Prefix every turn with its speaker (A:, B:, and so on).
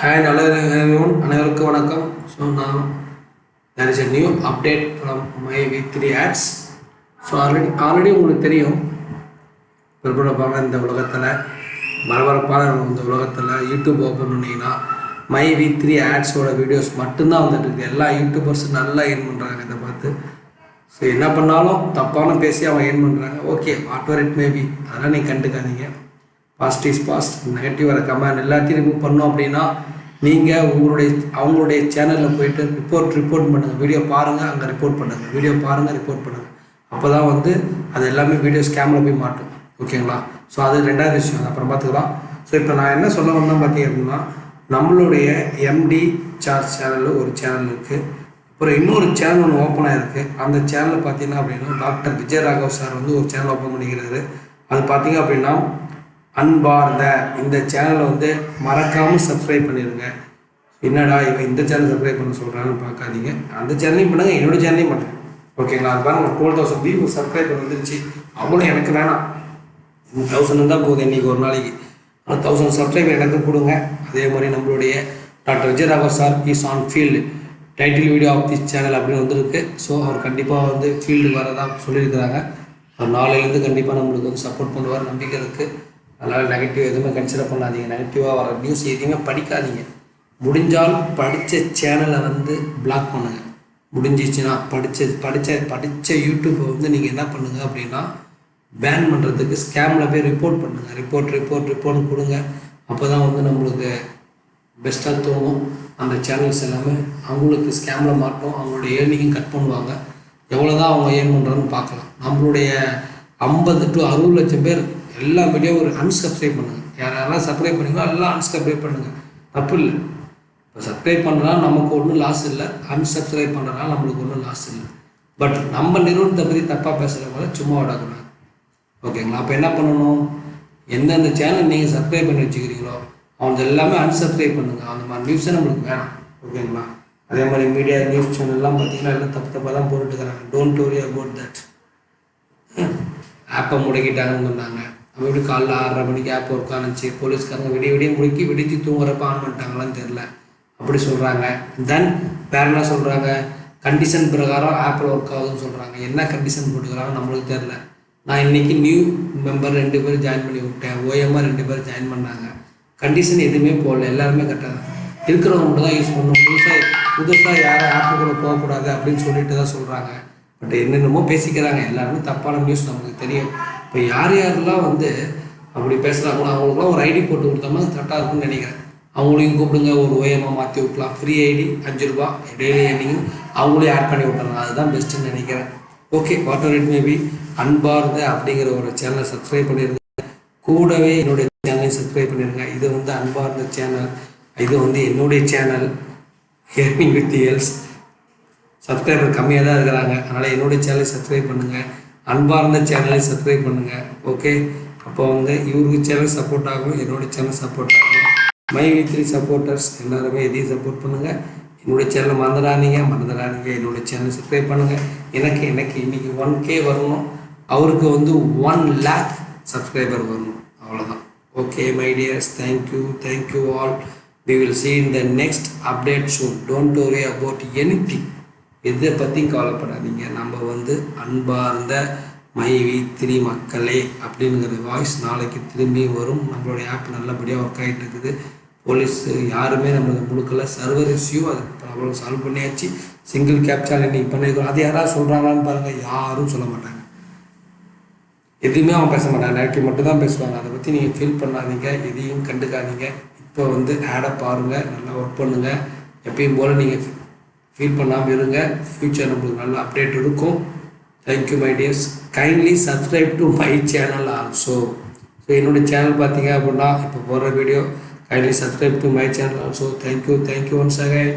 A: Hi, hello everyone. அனைவருக்கும் வணக்கம். So நான் there is a new update from my V3 ads. So already உங்களுக்கு தெரியும், பிரபலமான இந்த உலகத்தில், பரபரப்பான இந்த உலகத்தில் யூடியூப் ஓப்பன் பண்ணிங்கன்னா மை V3 ஆட்ஸோட வீடியோஸ் மட்டும்தான் வந்துட்டு இருக்குது. எல்லா யூடியூபர்ஸும் நல்லா ஏர்ன் பண்ணுறாங்க இதை பார்த்து. ஸோ என்ன பண்ணாலும் தப்பான பேசி அவங்க ஏர்ன் பண்ணுறாங்க. Okay, whatever it maybe, அதெல்லாம் நீங்கள் கண்டுக்காதீங்க. Past is past. நெகட்டிவ் வர கமெண்ட் எல்லாத்தையும் ரிமூவ் பண்ணோம் அப்படின்னா நீங்கள் அவங்களுடைய சேனலில் போயிட்டு ரிப்போர்ட் பண்ணுங்கள். வீடியோ பாருங்கள், அங்கே ரிப்போர்ட் பண்ணுங்கள். வீடியோ பாருங்கள், ரிப்போர்ட் பண்ணுங்கள். அப்போ தான் அது எல்லாமே வீடியோ ஸ்கேமில் போய் மாட்டும். ஓகேங்களா? ஸோ அது ரெண்டாவது விஷயம், அது அப்புறம் பார்த்துக்கலாம். ஸோ இப்போ நான் என்ன சொல்ல வந்தேன் பார்த்தீங்க அப்படின்னா, நம்மளுடைய எம்டி சார்ஜ் சேனலில் ஒரு சேனல் இருக்குது. அப்புறம் இன்னொரு சேனல் ஒன்று ஓப்பன் ஆகிருக்கு. அந்த சேனலில் பார்த்தீங்கன்னா அப்படின்னா டாக்டர் விஜயராகவ் சார் ஒரு சேனல் ஓப்பன் பண்ணிக்கிறாரு. அது பார்த்தீங்க அப்படின்னா அன்பார்ந்த இந்த சேனலை மறக்காமல் சப்ஸ்கிரைப் பண்ணிடுங்க. என்னடா இவன் இந்த சேனல் சப்ஸ்கிரைப் பண்ண சொல்கிறான்னு பார்க்காதீங்க. அந்த சேனலையும் பண்ணுங்கள், என்னோடய சேனலையும் பண்ணுறேன். ஓகேங்களா? அது பாருங்கள், 12,000 வியூ சப்ஸ்கிரைபர் வந்துருச்சு. அவ்வளோ எனக்கு வேணாம், 1000 இருந்தால் போதும் இன்றைக்கி ஒரு நாளைக்கு. ஆனால் 1000 சப்ஸ்கிரைபர் எனக்கு கொடுங்க. அதே மாதிரி நம்மளுடைய doctor Vijayaraghav sir is on field, title video of this channel அப்படின்னு வந்துருக்கு. ஸோ அவர் கண்டிப்பாக ஃபீல்டுக்கு வரதாக சொல்லியிருக்கிறாங்க. அவர் நாளையிலேருந்து கண்டிப்பாக நம்மளுக்கு சப்போர்ட் பண்ணுவார், நம்பிக்கை இருக்குது. அதனால் நெகட்டிவ் எதுவுமே கன்சிடர் பண்ணாதீங்க. நெகட்டிவாக வர நியூஸ் எதுவுமே படிக்காதீங்க. முடிஞ்சால் படித்த சேனலை பிளாக் பண்ணுங்கள். முடிஞ்சிச்சுன்னா படித்த யூடியூப்பை நீங்கள் என்ன பண்ணுங்கள் அப்படின்னா பேன் பண்ணுறதுக்கு ஸ்கேமில் போய் ரிப்போர்ட் பண்ணுங்கள். ரிப்போர்ட் கொடுங்க. அப்போ தான் நம்மளுக்கு பெஸ்ட்டாக தோணும். அந்த சேனல்ஸ் எல்லாமே அவங்களுக்கு ஸ்கேமில் மாட்டோம். அவங்களுடைய ஏர்னிங்கும் கட் பண்ணுவாங்க. எவ்வளோ தான் அவங்க ஏர்ன் பண்ணுறான்னு பார்க்கலாம். நம்மளுடைய 50 to 60 லட்சம் பேர் எல்லா வீடியோவும் ஒரு அன்சப்ஸ்கிரைப் பண்ணுங்கள். யாரெல்லாம் சப்ஸ்கிரைப் பண்ணிங்களோ எல்லாம் அன்சப்ஸ்கிரைப் பண்ணுங்கள், தப்பு இல்லை. இப்போ சப்ஸ்கிரைப் பண்ணுறதுனால நமக்கு ஒன்றும் லாஸ் இல்லை, அன்சப்ஸ்கிரைப் பண்ணுறதுனால நம்மளுக்கு ஒன்றும் லாஸ் இல்லை. பட் நம்ம நிறுவனத்தை பற்றி தப்பாக பேசுகிறவங்கள சும்மா விடக்கூடாது. ஓகேங்களா? அப்போ என்ன பண்ணணும், எந்தெந்த சேனல் நீங்கள் சப்ஸ்கிரைப் பண்ணி வச்சுக்கிறீங்களோ அவங்க எல்லாமே அன்சப்ஸ்கிரைப் பண்ணுங்கள். அந்த மாதிரி நியூஸே நம்மளுக்கு வேணாம். ஓகேங்களா? அதே மாதிரி மீடியா நியூஸ் சேனல்லாம் பார்த்தீங்கன்னா எல்லாம் தப்பாக தான் போட்டுக்கிறாங்க. Don't worry about that. ஆப்பை முடக்கிட்டாங்கன்னு சொன்னாங்க. நம்ம எப்படி காலைல 6:30 மணிக்கு ஆப் ஒர்க் ஆனிச்சு, போலீஸ்காரங்க விடிய முடுக்கி வெடித்து தூங்குறப்ப ஆன் பண்ணிட்டாங்களான்னு தெரில, அப்படி சொல்கிறாங்க. தென் வேறு என்ன சொல்கிறாங்க, கண்டிஷன் பிரகாரம் ஆப்பில் ஒர்க் ஆகுதுன்னு சொல்கிறாங்க. என்ன கண்டிஷன் போட்டுக்கிறாங்க நம்மளுக்கு தெரில. நான் இன்றைக்கி நியூ மெம்பர் 2 பேர் ஜாயின் பண்ணி விட்டேன், ஓஎம்ஆர் 2 பேர் ஜாயின் பண்ணாங்க. கண்டிஷன் எதுவுமே போடல, எல்லாருமே கரெக்டாக இருக்கிறவங்க மட்டும் தான் யூஸ் பண்ணணும். புதுசாக யாரும் ஆப்புக்குள்ளே போகக்கூடாது அப்படின்னு சொல்லிட்டு தான் சொல்கிறாங்க. பட் என்னென்னமோ பேசிக்கிறாங்க. எல்லாருமே தப்பான நியூஸ் நமக்கு தெரியும். இப்போ யாரெல்லாம் அப்படி பேசுகிறாங்களோ அவங்களுக்குலாம் ஒரு ஐடி போட்டு கொடுத்தோம்னா கரெக்டாக இருக்குன்னு நினைக்கிறேன். அவங்களையும் கூப்பிடுங்க, ஒரு ஓஎம்ஆ மாற்றி விட்லாம். ஃப்ரீ ஐடி 5 ரூபா டெய்லி ஏர்னிங், அவங்களையும் ஆட் பண்ணி விட்டுறலாம். அதுதான் பெஸ்ட்டுன்னு நினைக்கிறேன். Okay, whatever it maybe, அன்பார்ந்த அப்படிங்கிற ஒரு சேனலை சப்ஸ்கிரைப் பண்ணிடுங்க. கூடவே என்னுடைய சேனலையும் சப்ஸ்கிரைப் பண்ணிடுங்க. இது அன்பார்ந்த சேனல், இது என்னுடைய channel. Earning with else subscriber கம்மியாக தான் இருக்கிறாங்க. அதனால் என்னுடைய சேனலை சப்ஸ்கிரைப் பண்ணுங்கள், அன்பார்ந்த சேனலை சப்ஸ்கிரைப் பண்ணுங்கள். ஓகே, அப்போ இவருக்கு சேனல் சப்போர்ட் ஆகும், என்னுடைய சேனல் சப்போர்ட் ஆகும். மை V3 சப்போர்ட்டர்ஸ் எல்லாருமே இதையும் சப்போர்ட் பண்ணுங்கள். என்னுடைய சேனலை மறந்துடாதீங்க. என்னுடைய சேனலை சப்ஸ்கிரைப் பண்ணுங்கள். எனக்கு இன்றைக்கி 1K வரணும், அவருக்கு 1 lakh சப்ஸ்கிரைபர் வரணும். அவ்வளோதான். Okay my tears, thank you all. We will see in the next update soon. Don't worry about anything. எதை பற்றியும் கவலைப்படாதீங்க. நம்ம அன்பார்ந்த மை V3 மக்களே அப்படிங்கிற வாய்ஸ் நாளைக்கு திரும்பி வரும். நம்மளுடைய ஆப் நல்லபடியாக ஒர்க் ஆகிட்டு இருக்குது. போலீஸ் யாருமே நம்மளுக்கு முழுக்கல, சர்வர் இஷ்யூ அது ப்ராப்ளம் சால்வ் பண்ணியாச்சு. சிங்கிள் கேப்சா இன்றைக்கி பண்ணியிருக்கோம். அது யாராவது சொல்கிறாங்களான்னு பாருங்கள், யாரும் சொல்ல மாட்டாங்க. எதுவுமே அவங்க பேச மாட்டாங்க, நெகட்டிவ் மட்டும் தான் பேசுவாங்க. அதை பற்றி நீங்கள் ஃபீல் பண்ணாதீங்க, எதையும் கண்டுக்காதீங்க. இப்போ ஆடை பாருங்கள், நல்லா ஒர்க் பண்ணுங்கள். எப்பயும் போல் நீங்கள் ஃபீல் பண்ணாமல் இருங்க. ஃப்யூச்சர் நம்மளுக்கு நல்ல அப்டேட் இருக்கும். Thank you my tears. Kindly subscribe to my channel also. So என்னுடைய சேனல் பார்த்தீங்க அப்படின்னா இப்போ போடுற video kindly subscribe to my channel also. Thank you once again.